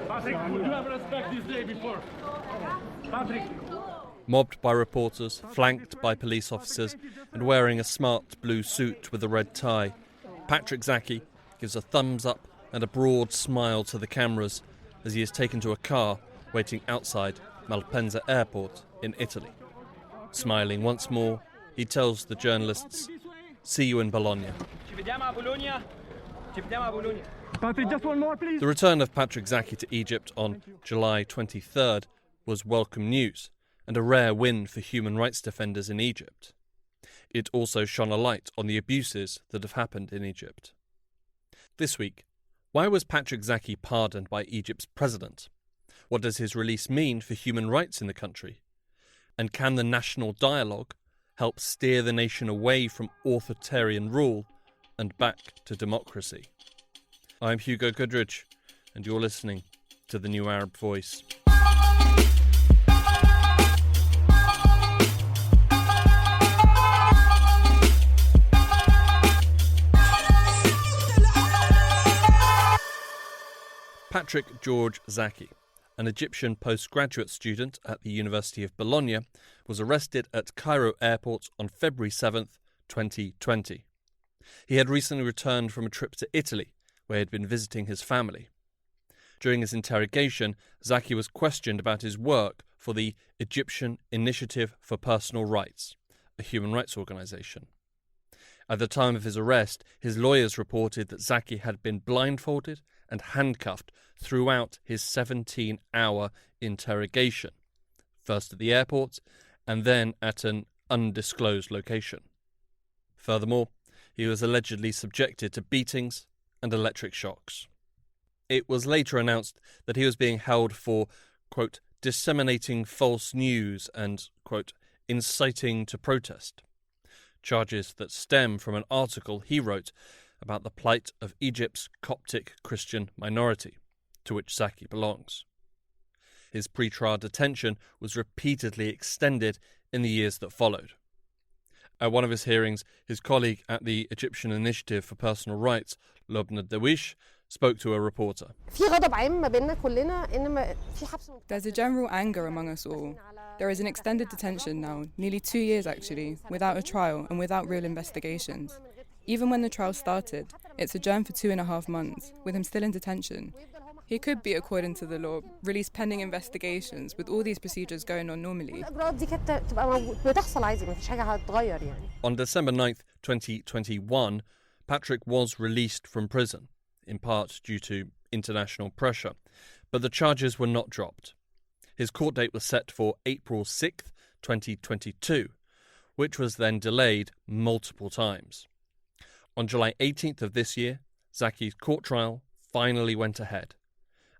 Patrick, would you have respect this day before? Patrick. Mobbed by reporters, flanked by police officers, and wearing a smart blue suit with a red tie, Patrick Zaki gives a thumbs up and a broad smile to the cameras as he is taken to a car waiting outside Malpensa Airport in Italy. Smiling once more, he tells the journalists, "See you in Bologna." Patrick, just one more, please. The return of Patrick Zaki to Egypt on July 23rd was welcome news and a rare win for human rights defenders in Egypt. It also shone a light on the abuses that have happened in Egypt. This week, why was Patrick Zaki pardoned by Egypt's president? What does his release mean for human rights in the country? And can the national dialogue help steer the nation away from authoritarian rule and back to democracy? I'm Hugo Goodridge, and you're listening to The New Arab Voice. Patrick George Zaki, an Egyptian postgraduate student at the University of Bologna, was arrested at Cairo airport on February 7th, 2020. He had recently returned from a trip to Italy, where he had been visiting his family. During his interrogation, Zaki was questioned about his work for the Egyptian Initiative for Personal Rights, a human rights organisation. At the time of his arrest, his lawyers reported that Zaki had been blindfolded and handcuffed throughout his 17-hour interrogation, first at the airport and then at an undisclosed location. Furthermore, he was allegedly subjected to beatings and electric shocks. It was later announced that he was being held for, quote, disseminating false news and, quote, inciting to protest, charges that stem from an article he wrote about the plight of Egypt's Coptic Christian minority, to which Zaki belongs. His pre-trial detention was repeatedly extended in the years that followed. At one of his hearings, his colleague at the Egyptian Initiative for Personal Rights, Lobna Dawish, spoke to a reporter. There's a general anger among us all. There is an extended detention now, nearly 2 years actually, without a trial and without real investigations. Even when the trial started, it's adjourned for 2.5 months, with him still in detention. He could be, according to the law, released pending investigations, with all these procedures going on normally. On December 9th, 2021, Patrick was released from prison, in part due to international pressure, but the charges were not dropped. His court date was set for April 6th, 2022, which was then delayed multiple times. On July 18th of this year, Zaki's court trial finally went ahead,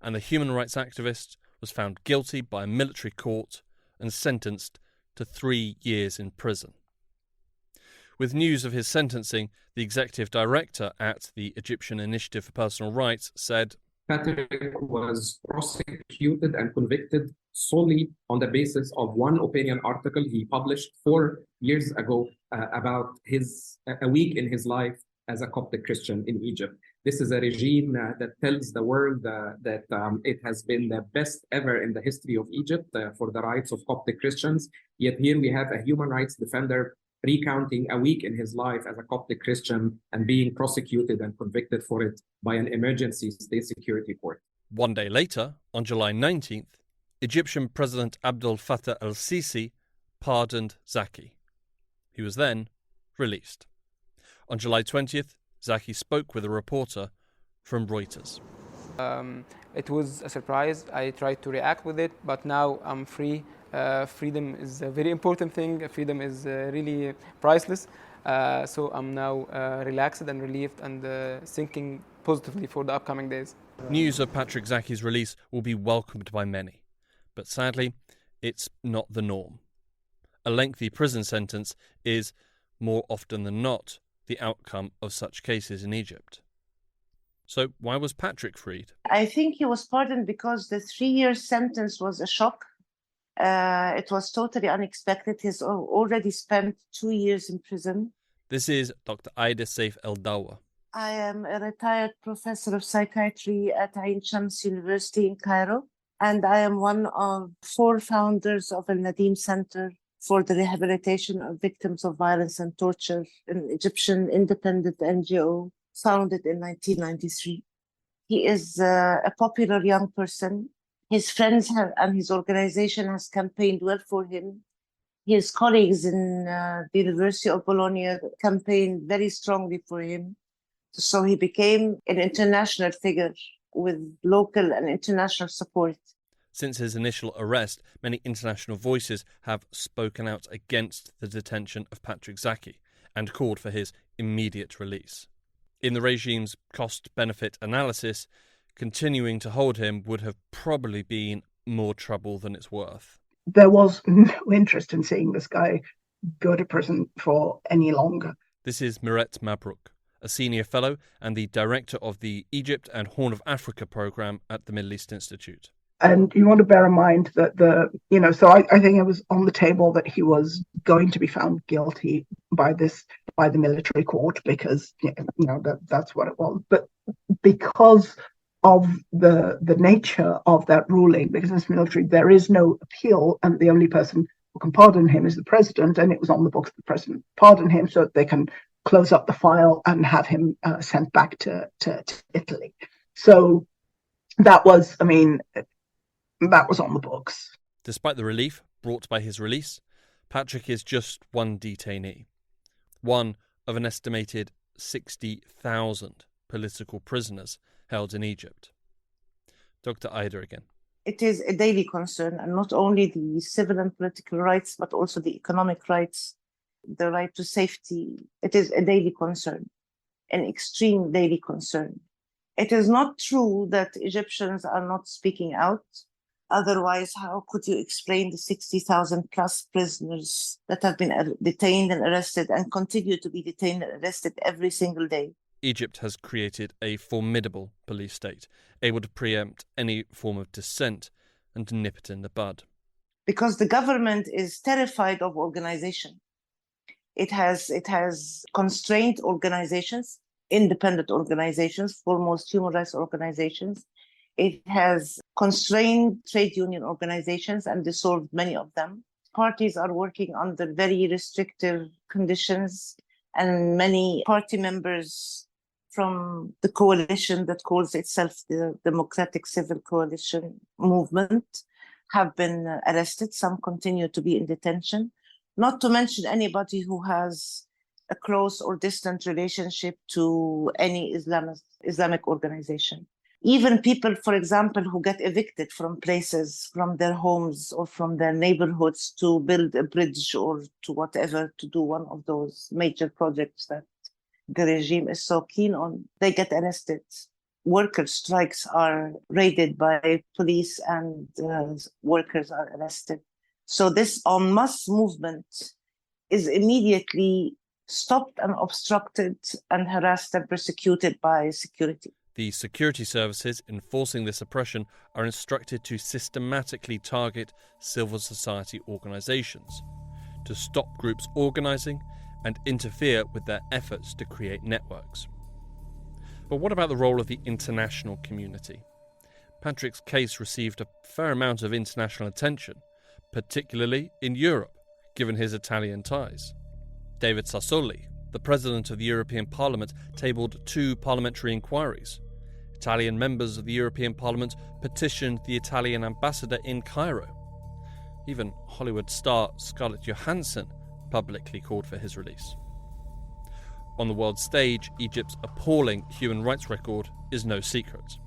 and the human rights activist was found guilty by a military court and sentenced to 3 years in prison. With news of his sentencing, the executive director at the Egyptian Initiative for Personal Rights said, Patrick was prosecuted and convicted solely on the basis of one opinion article he published 4 years ago about a week in his life as a Coptic Christian in Egypt. This is a regime that tells the world that it has been the best ever in the history of Egypt for the rights of Coptic Christians. Yet here we have a human rights defender recounting a week in his life as a Coptic Christian and being prosecuted and convicted for it by an emergency state security court. 1 day later, on July 19th, Egyptian President Abdel Fatah el-Sisi pardoned Zaki. He was then released. On July 20th, Zaki spoke with a reporter from Reuters. It was a surprise. I tried to react with it, but now I'm free. Freedom is a very important thing. Freedom is really priceless. So I'm now relaxed and relieved and thinking positively for the upcoming days. News of Patrick Zaki's release will be welcomed by many, but sadly, it's not the norm. A lengthy prison sentence is, more often than not, the outcome of such cases in Egypt. So why was Patrick freed? I think he was pardoned because the 3-year sentence was a shock. It was totally unexpected. He's already spent 2 years in prison. This is Dr. Aida Saif El Dawa. I am a retired professor of psychiatry at Ain Shams University in Cairo, and I am one of 4 founders of Al Nadim Center for the Rehabilitation of Victims of Violence and Torture, an Egyptian independent NGO founded in 1993. He is a popular young person. His friends and his organization has campaigned well for him. His colleagues in the University of Bologna campaigned very strongly for him. So he became an international figure with local and international support. Since his initial arrest, many international voices have spoken out against the detention of Patrick Zaki and called for his immediate release. In the regime's cost-benefit analysis, continuing to hold him would have probably been more trouble than it's worth. There was no interest in seeing this guy go to prison for any longer. This is Miret Mabrouk, a senior fellow and the director of the Egypt and Horn of Africa program at the Middle East Institute. And you want to bear in mind that I think it was on the table that he was going to be found guilty by the military court because that's what it was. But because of the nature of that ruling, because in this military there is no appeal, and the only person who can pardon him is the president, and it was on the books the president pardon him so that they can close up the file and have him sent back to Italy. So that was on the books. Despite the relief brought by his release, Patrick is just one detainee, one of an estimated 60,000 political prisoners held in Egypt. Dr. Ida again. It is a daily concern, and not only the civil and political rights, but also the economic rights, the right to safety. It is a daily concern, an extreme daily concern. It is not true that Egyptians are not speaking out. Otherwise, how could you explain the 60,000 plus prisoners that have been detained and arrested and continue to be detained and arrested every single day? Egypt has created a formidable police state, able to preempt any form of dissent and to nip it in the bud. Because the government is terrified of organization. It has constrained organizations, independent organizations, foremost human rights organizations. It has constrained trade union organizations and dissolved many of them. Parties are working under very restrictive conditions, and many party members from the coalition that calls itself the Democratic Civil Coalition movement have been arrested. Some continue to be in detention, not to mention anybody who has a close or distant relationship to any Islamic organization. Even people, for example, who get evicted from places, from their homes or from their neighborhoods to build a bridge or to whatever, to do one of those major projects that the regime is so keen on, they get arrested. Worker strikes are raided by police and workers are arrested. So this en masse movement is immediately stopped and obstructed and harassed and persecuted by security. The security services enforcing this oppression are instructed to systematically target civil society organisations, to stop groups organising and interfere with their efforts to create networks. But what about the role of the international community? Patrick's case received a fair amount of international attention, particularly in Europe, given his Italian ties. David Sassoli, the President of the European Parliament, tabled 2 parliamentary inquiries. Italian members of the European Parliament petitioned the Italian ambassador in Cairo. Even Hollywood star Scarlett Johansson publicly called for his release. On the world stage, Egypt's appalling human rights record is no secret.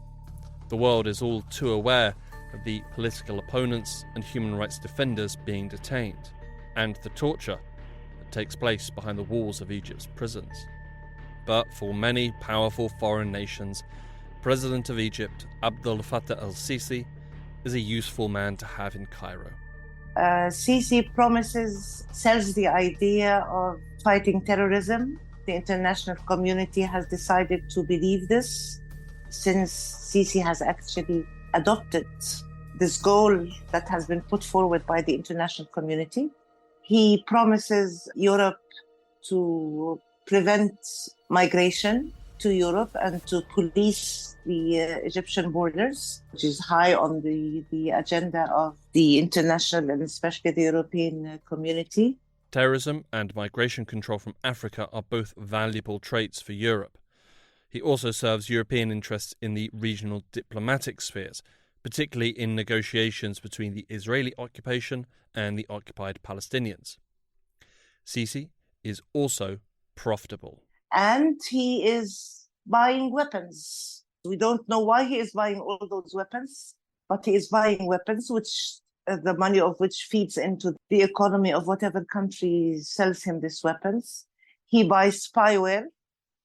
The world is all too aware of the political opponents and human rights defenders being detained, and the torture that takes place behind the walls of Egypt's prisons. But for many powerful foreign nations, President of Egypt, Abdel Fatah el-Sisi, is a useful man to have in Cairo. Sisi sells the idea of fighting terrorism. The international community has decided to believe this, since Sisi has actually adopted this goal that has been put forward by the international community. He promises Europe to prevent migration, to Europe and to police the Egyptian borders, which is high on the agenda of the international and especially the European community. Terrorism and migration control from Africa are both valuable traits for Europe. He also serves European interests in the regional diplomatic spheres, particularly in negotiations between the Israeli occupation and the occupied Palestinians. Sisi is also profitable. And he is buying weapons. We don't know why he is buying all those weapons, but he is buying weapons, which the money of which feeds into the economy of whatever country sells him these weapons. He buys spyware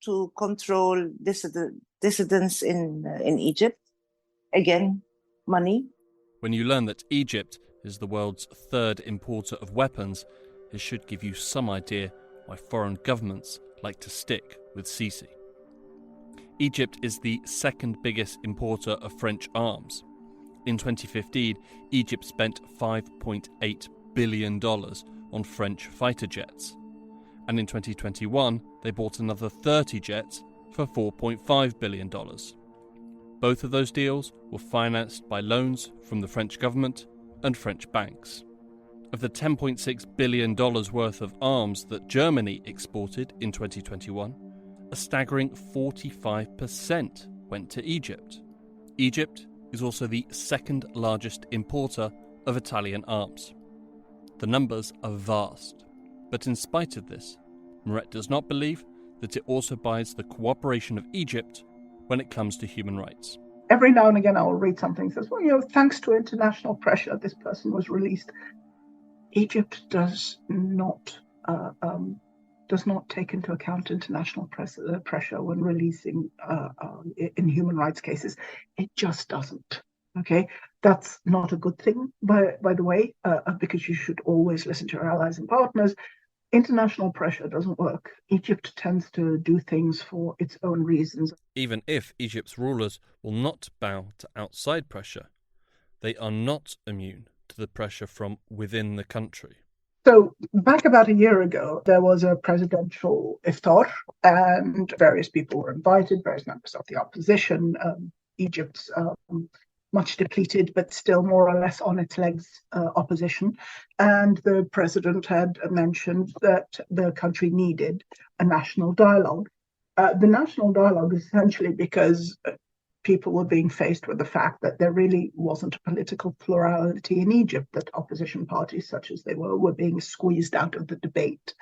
to control dissidents in Egypt. Again, money. When you learn that Egypt is the world's third importer of weapons, it should give you some idea why foreign governments like to stick with Sisi. Egypt is the second biggest importer of French arms. In 2015, Egypt spent $5.8 billion on French fighter jets. And in 2021, they bought another 30 jets for $4.5 billion. Both of those deals were financed by loans from the French government and French banks. Of the $10.6 billion worth of arms that Germany exported in 2021, a staggering 45% went to Egypt. Egypt is also the second largest importer of Italian arms. The numbers are vast, but in spite of this, Moret does not believe that it also buys the cooperation of Egypt when it comes to human rights. Every now and again, I will read something that says, well, thanks to international pressure, this person was released. Egypt does not take into account international pressure when releasing in human rights cases. It just doesn't. Okay, that's not a good thing, by the way, because you should always listen to your allies and partners. International pressure doesn't work. Egypt tends to do things for its own reasons. Even if Egypt's rulers will not bow to outside pressure, they are not immune to the pressure from within the country. So back about a year ago, there was a presidential iftar and various people were invited, various members of the opposition. Egypt's much depleted, but still more or less on its legs opposition. And the president had mentioned that the country needed a national dialogue. The national dialogue is essentially because people were being faced with the fact that there really wasn't a political plurality in Egypt, that opposition parties, such as they were being squeezed out of the debate.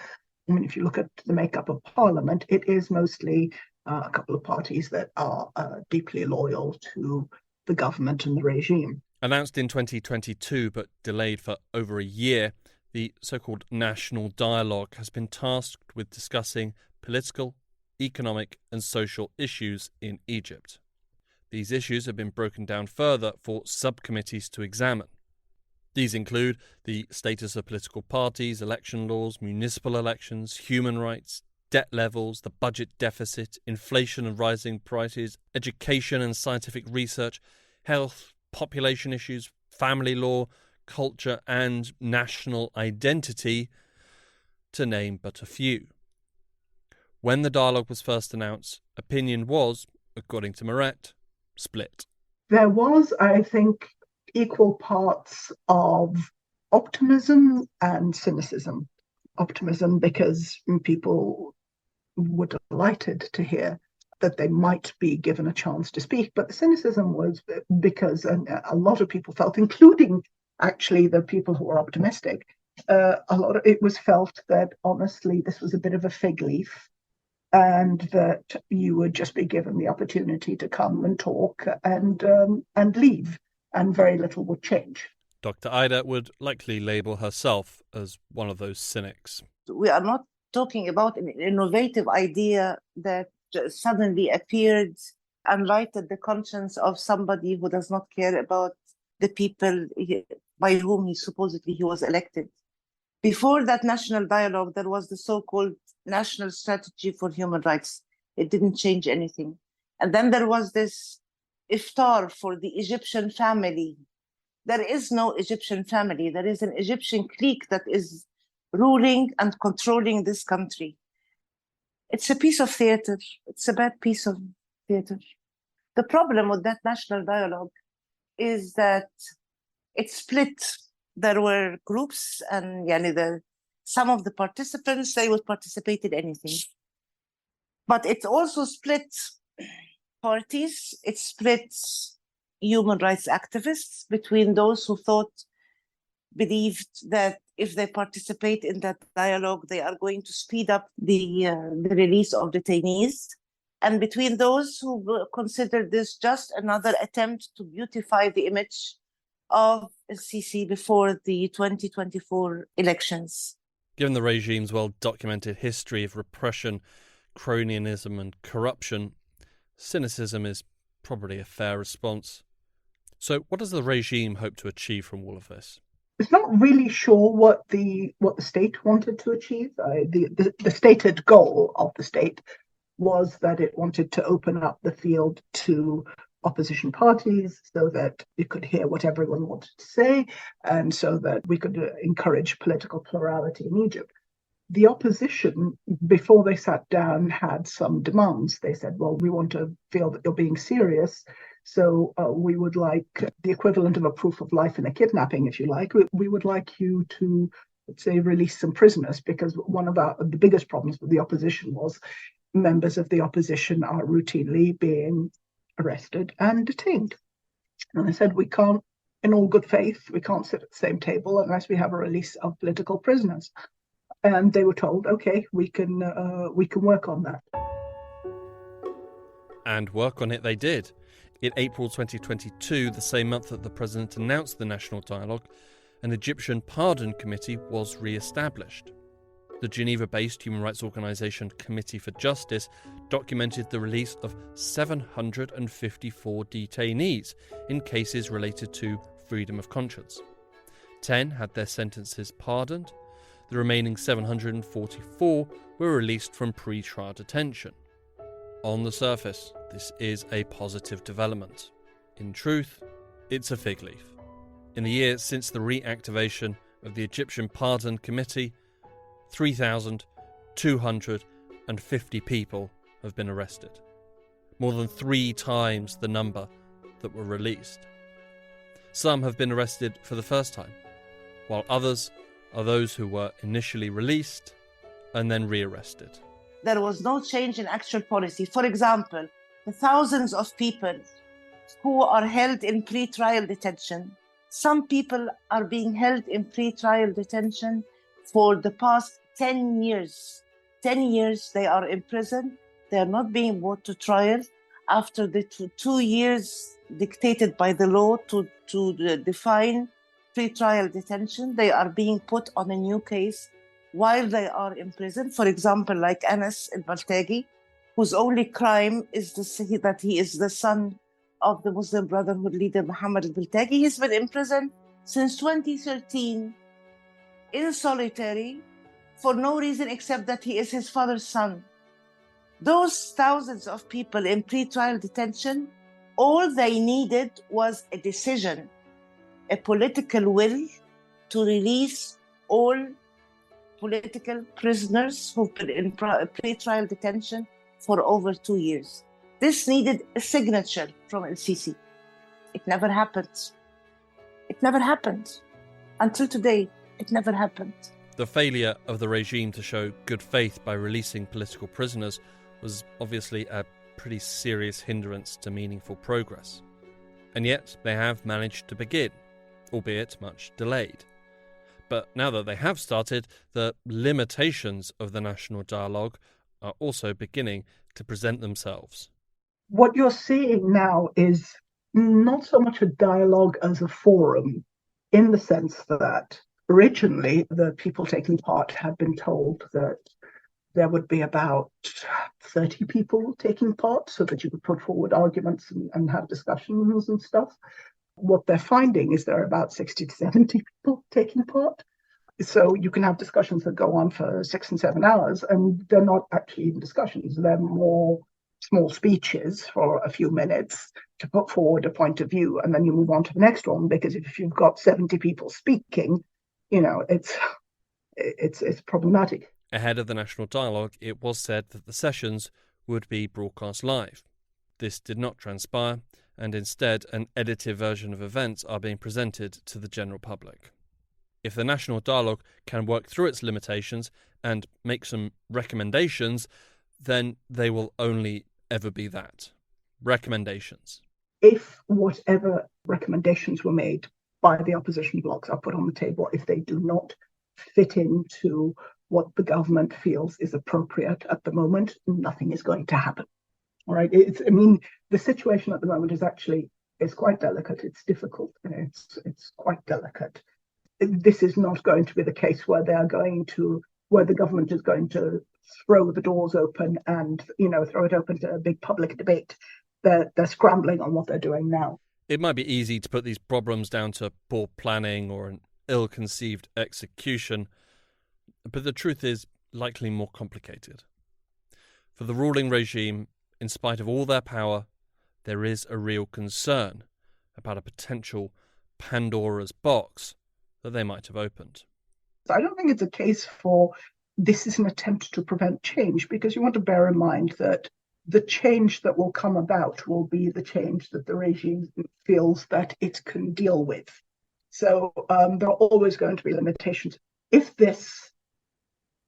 I mean, if you look at the makeup of parliament, it is mostly a couple of parties that are deeply loyal to the government and the regime. Announced in 2022 but delayed for over a year, the so-called National Dialogue has been tasked with discussing political, economic and social issues in Egypt. These issues have been broken down further for subcommittees to examine. These include the status of political parties, election laws, municipal elections, human rights, debt levels, the budget deficit, inflation and rising prices, education and scientific research, health, population issues, family law, culture and national identity, to name but a few. When the dialogue was first announced, opinion was, according to Moret, split. There was, I think, equal parts of optimism and cynicism. Optimism because people were delighted to hear that they might be given a chance to speak. But the cynicism was because a lot of people felt, including actually the people who were optimistic, it was felt that honestly this was a bit of a fig leaf and that you would just be given the opportunity to come and talk and leave, and very little would change. Dr. Ida would likely label herself as one of those cynics. We are not talking about an innovative idea that suddenly appeared and lighted the conscience of somebody who does not care about the people by whom he was elected. Before that national dialogue, there was the so-called National Strategy for Human Rights. It didn't change anything. And then there was this iftar for the Egyptian family. There is no Egyptian family. There is an Egyptian clique that is ruling and controlling this country. It's a piece of theater. It's a bad piece of theater. The problem with that national dialogue is that it split. There were groups, and some of the participants, they would participate in anything. But it also split parties. It split human rights activists between those who believed that if they participate in that dialogue, they are going to speed up the release of detainees, and between those who considered this just another attempt to beautify the image of el-Sisi before the 2024 elections. Given the regime's well-documented history of repression, cronyism and corruption, cynicism is probably a fair response. So what does the regime hope to achieve from all of this? It's not really sure what the state wanted to achieve. The stated goal of the state was that it wanted to open up the field to opposition parties so that we could hear what everyone wanted to say, and so that we could encourage political plurality in Egypt. The opposition, before they sat down, had some demands. They said, well, we want to feel that you're being serious, so we would like the equivalent of a proof of life in a kidnapping, if you like. We would like you to, let's say, release some prisoners, because one of the biggest problems with the opposition was members of the opposition are routinely being arrested and detained. And I said, we can't, in all good faith, we can't sit at the same table unless we have a release of political prisoners. And they were told, okay, we can work on that. And work on it they did. In April 2022, the same month that the president announced the national dialogue, an Egyptian pardon committee was re-established. The Geneva-based human rights organisation Committee for Justice documented the release of 754 detainees in cases related to freedom of conscience. 10 had their sentences pardoned. The remaining 744 were released from pre-trial detention. On the surface, this is a positive development. In truth, it's a fig leaf. In the year since the reactivation of the Egyptian Pardon Committee, 3,250 people have been arrested, more than 3 times the number that were released. Some have been arrested for the first time, while others are those who were initially released and then rearrested. There was no change in actual policy. For example, the thousands of people who are held in pre-trial detention. Some people are being held in pre-trial detention for the past 10 years. 10 years they are in prison. They are not being brought to trial. After the 2 years dictated by the law to define pre-trial detention, they are being put on a new case while they are in prison. For example, like Anas al-Baltagi, whose only crime is that he is the son of the Muslim Brotherhood leader Muhammad al-Baltagi. He's been in prison since 2013 in solitary for no reason except that he is his father's son. Those thousands of people in pre-trial detention, all they needed was a decision, a political will to release all political prisoners who've been in pre-trial detention for over 2 years. This needed a signature from el-Sisi. It never happened. It never happened. Until today, it never happened. The failure of the regime to show good faith by releasing political prisoners was obviously a pretty serious hindrance to meaningful progress. And yet they have managed to begin, albeit much delayed. But now that they have started, the limitations of the national dialogue are also beginning to present themselves. What you're seeing now is not so much a dialogue as a forum, in the sense that originally the people taking part had been told that there would be about 30 people taking part so that you could put forward arguments and have discussions and stuff. What they're finding is there are about 60 to 70 people taking part. So you can have discussions that go on for 6 and 7 hours, and they're not actually even discussions. They're more small speeches for a few minutes to put forward a point of view, and then you move on to the next one, because if you've got 70 people speaking, it's problematic. Ahead of the national dialogue, it was said that the sessions would be broadcast live. This did not transpire, and instead an edited version of events are being presented to the general public. If the national dialogue can work through its limitations and make some recommendations, then they will only ever be that. Recommendations. If whatever recommendations were made by the opposition blocs are put on the table, if they do not fit into what the government feels is appropriate at the moment, nothing is going to happen. All right. The situation at the moment is quite delicate. It's difficult. It's quite delicate. This is not going to be the case where the government is going to throw the doors open and, throw it open to a big public debate. They're scrambling on what they're doing now. It might be easy to put these problems down to poor planning or an ill-conceived execution, but the truth is likely more complicated. For the ruling regime, in spite of all their power, there is a real concern about a potential Pandora's box that they might have opened. I don't think it's a case for this is an attempt to prevent change, because you want to bear in mind that the change that will come about will be the change that the regime feels that it can deal with. So there are always going to be limitations. If this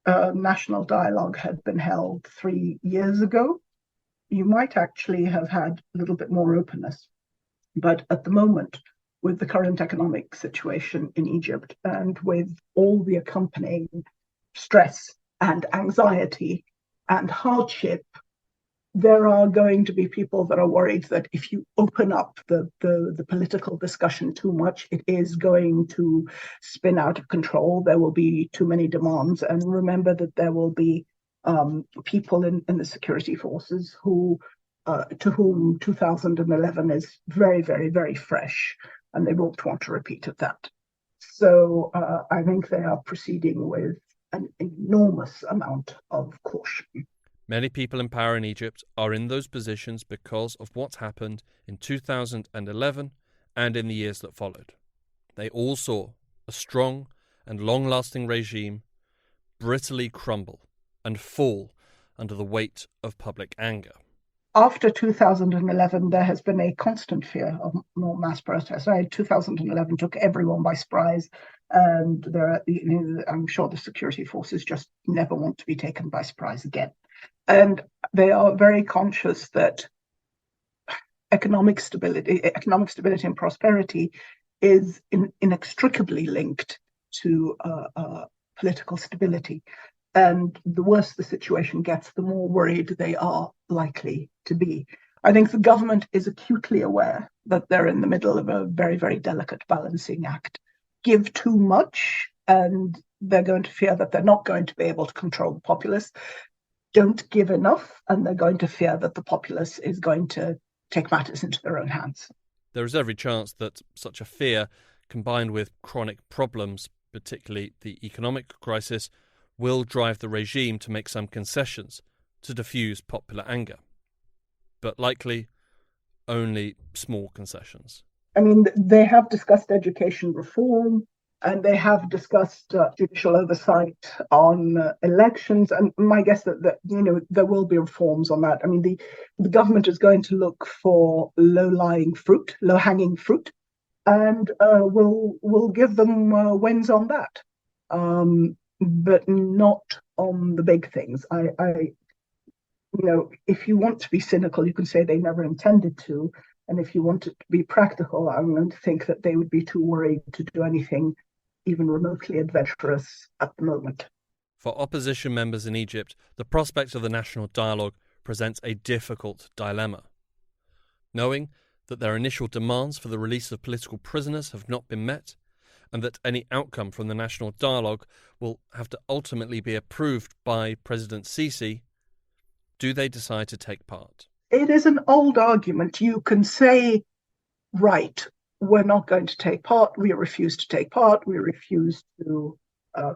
national dialogue had been held 3 years ago, you might actually have had a little bit more openness. But at the moment, with the current economic situation in Egypt and with all the accompanying stress and anxiety and hardship, there are going to be people that are worried that if you open up the political discussion too much, it is going to spin out of control. There will be too many demands. And remember that there will be people in the security forces to whom 2011 is very, very, very fresh, and they won't want a repeat of that. So I think they are proceeding with an enormous amount of caution. Many people in power in Egypt are in those positions because of what happened in 2011 and in the years that followed. They all saw a strong and long-lasting regime brittly crumble and fall under the weight of public anger. After 2011, there has been a constant fear of more mass protests. 2011 took everyone by surprise, and I'm sure the security forces just never want to be taken by surprise again. And they are very conscious that economic stability and prosperity is inextricably linked to political stability. And the worse the situation gets, the more worried they are likely to be. I think the government is acutely aware that they're in the middle of a very, very delicate balancing act. Give too much, and they're going to fear that they're not going to be able to control the populace. Don't give enough, and they're going to fear that the populace is going to take matters into their own hands. There is every chance that such a fear, combined with chronic problems, particularly the economic crisis, will drive the regime to make some concessions to diffuse popular anger. But likely, only small concessions. They have discussed education reform, and they have discussed judicial oversight on elections. And my guess that there will be reforms on that. The government is going to look for low-hanging fruit, and will give them wins on that. But not on the big things. If you want to be cynical, you can say they never intended to. And if you want it to be practical, I'm going to think that they would be too worried to do anything even remotely adventurous at the moment. For opposition members in Egypt, the prospect of the national dialogue presents a difficult dilemma. Knowing that their initial demands for the release of political prisoners have not been met, and that any outcome from the national dialogue will have to ultimately be approved by President Sisi, do they decide to take part? It is an old argument. You can say, right, we're not going to take part, we refuse to take part, we refuse to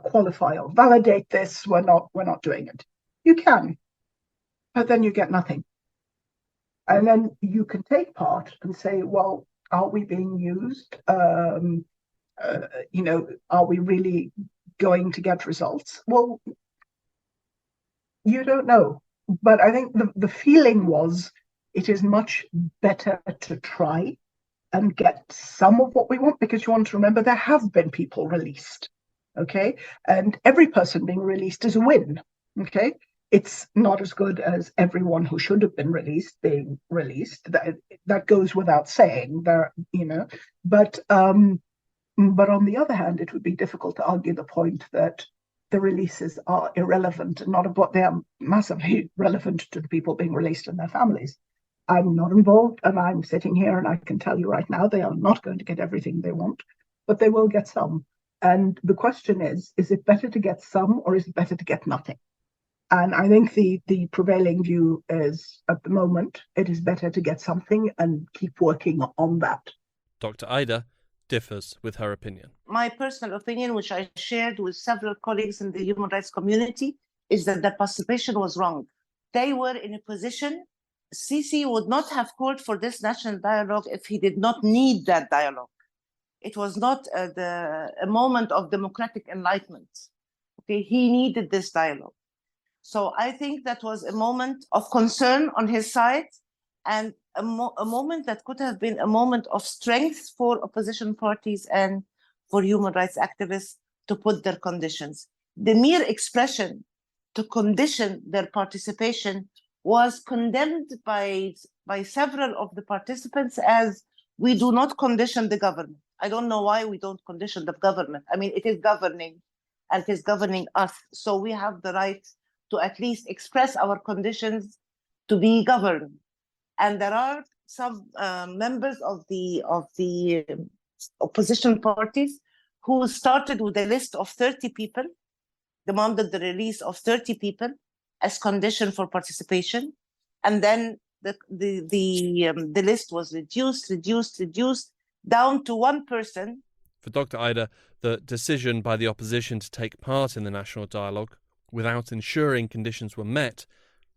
qualify or validate this, we're not doing it. You can, but then you get nothing. And then you can take part and say, well, are we being used? Are we really going to get results? Well, You don't know. But I think the feeling was it is much better to try and get some of what we want, because you want to remember there have been people released. Okay. And every person being released is a win. Okay. It's not as good as everyone who should have been released being released. That goes without saying. There, but on the other hand, it would be difficult to argue the point that the releases are irrelevant and not about they are massively relevant to the people being released and their families. I'm not involved, and I'm sitting here and I can tell you right now they are not going to get everything they want, but they will get some. And the question is it better to get some or is it better to get nothing? And I think the prevailing view is, at the moment, it is better to get something and keep working on that. Dr. Ida differs with her opinion. My personal opinion, which I shared with several colleagues in the human rights community, is that the participation was wrong. They were in a position, Sisi would not have called for this national dialogue if he did not need that dialogue. It was not a moment of democratic enlightenment. Okay, he needed this dialogue. So I think that was a moment of concern on his side, and a moment that could have been a moment of strength for opposition parties and for human rights activists to put their conditions. The mere expression to condition their participation was condemned by several of the participants as, we do not condition the government. I don't know why we don't condition the government. I mean, it is governing, and it is governing us. So we have the right to at least express our conditions to be governed. And there are some members of the opposition parties who started with a list of 30 people, demanded the release of 30 people as condition for participation, and then the list was reduced down to one person. For Dr. Ida, the decision by the opposition to take part in the national dialogue without ensuring conditions were met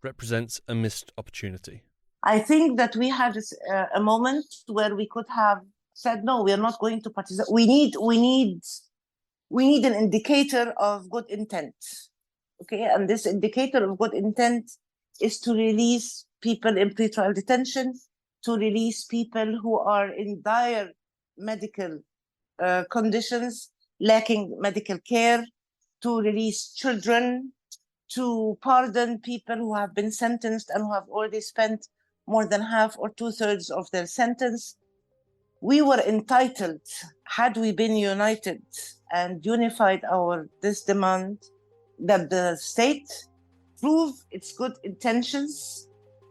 represents a missed opportunity. I think that we had a moment where we could have said, no, we are not going to participate. We need an indicator of good intent. Okay, and this indicator of good intent is to release people in pretrial detention, to release people who are in dire medical conditions, lacking medical care, to release children, to pardon people who have been sentenced and who have already spent more than half or 2/3 of their sentence. We were entitled, had we been united and unified this demand, that the state prove its good intentions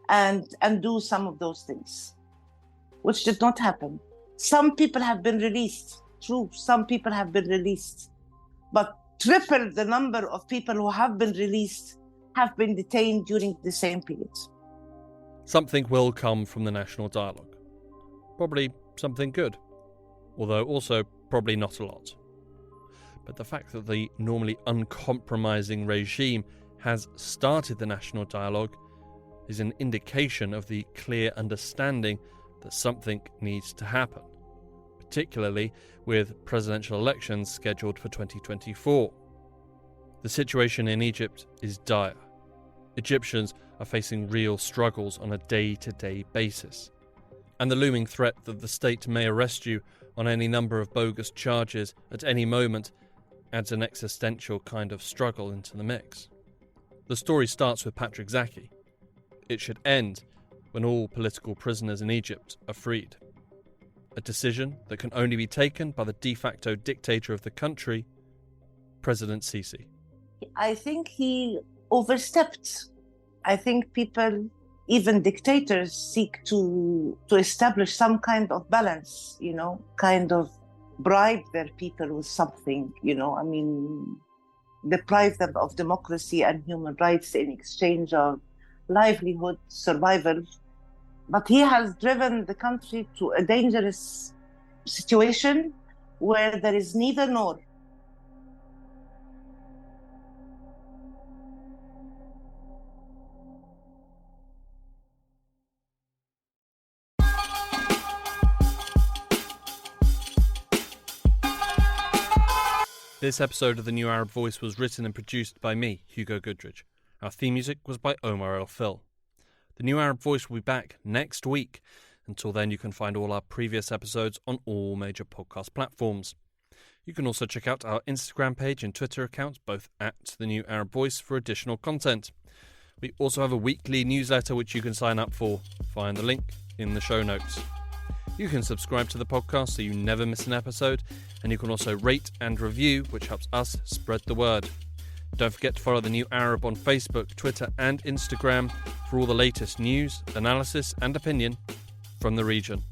and do some of those things, which did not happen. Some people have been released, true, some people have been released, but triple the number of people who have been released have been detained during the same period. Something will come from the national dialogue. Probably something good, although also probably not a lot. But the fact that the normally uncompromising regime has started the national dialogue is an indication of the clear understanding that something needs to happen, particularly with presidential elections scheduled for 2024. The situation in Egypt is dire. Egyptians are facing real struggles on a day-to-day basis, and the looming threat that the state may arrest you on any number of bogus charges at any moment adds an existential kind of struggle into the mix. The story starts with Patrick Zaki. It should end when all political prisoners in Egypt are freed. A decision that can only be taken by the de facto dictator of the country, President Sisi. I think he overstepped. I think people, even dictators, seek to establish some kind of balance, kind of bribe their people with something, I mean, deprive them of democracy and human rights in exchange of livelihood, survival. But he has driven the country to a dangerous situation where there is neither nor. This episode of The New Arab Voice was written and produced by me, Hugo Goodridge. Our theme music was by Omar El Fil. The New Arab Voice will be back next week. Until then, you can find all our previous episodes on all major podcast platforms. You can also check out our Instagram page and Twitter accounts, both at The New Arab Voice, for additional content. We also have a weekly newsletter which you can sign up for. Find the link in the show notes. You can subscribe to the podcast so you never miss an episode, and you can also rate and review, which helps us spread the word. Don't forget to follow The New Arab on Facebook, Twitter and Instagram for all the latest news, analysis and opinion from the region.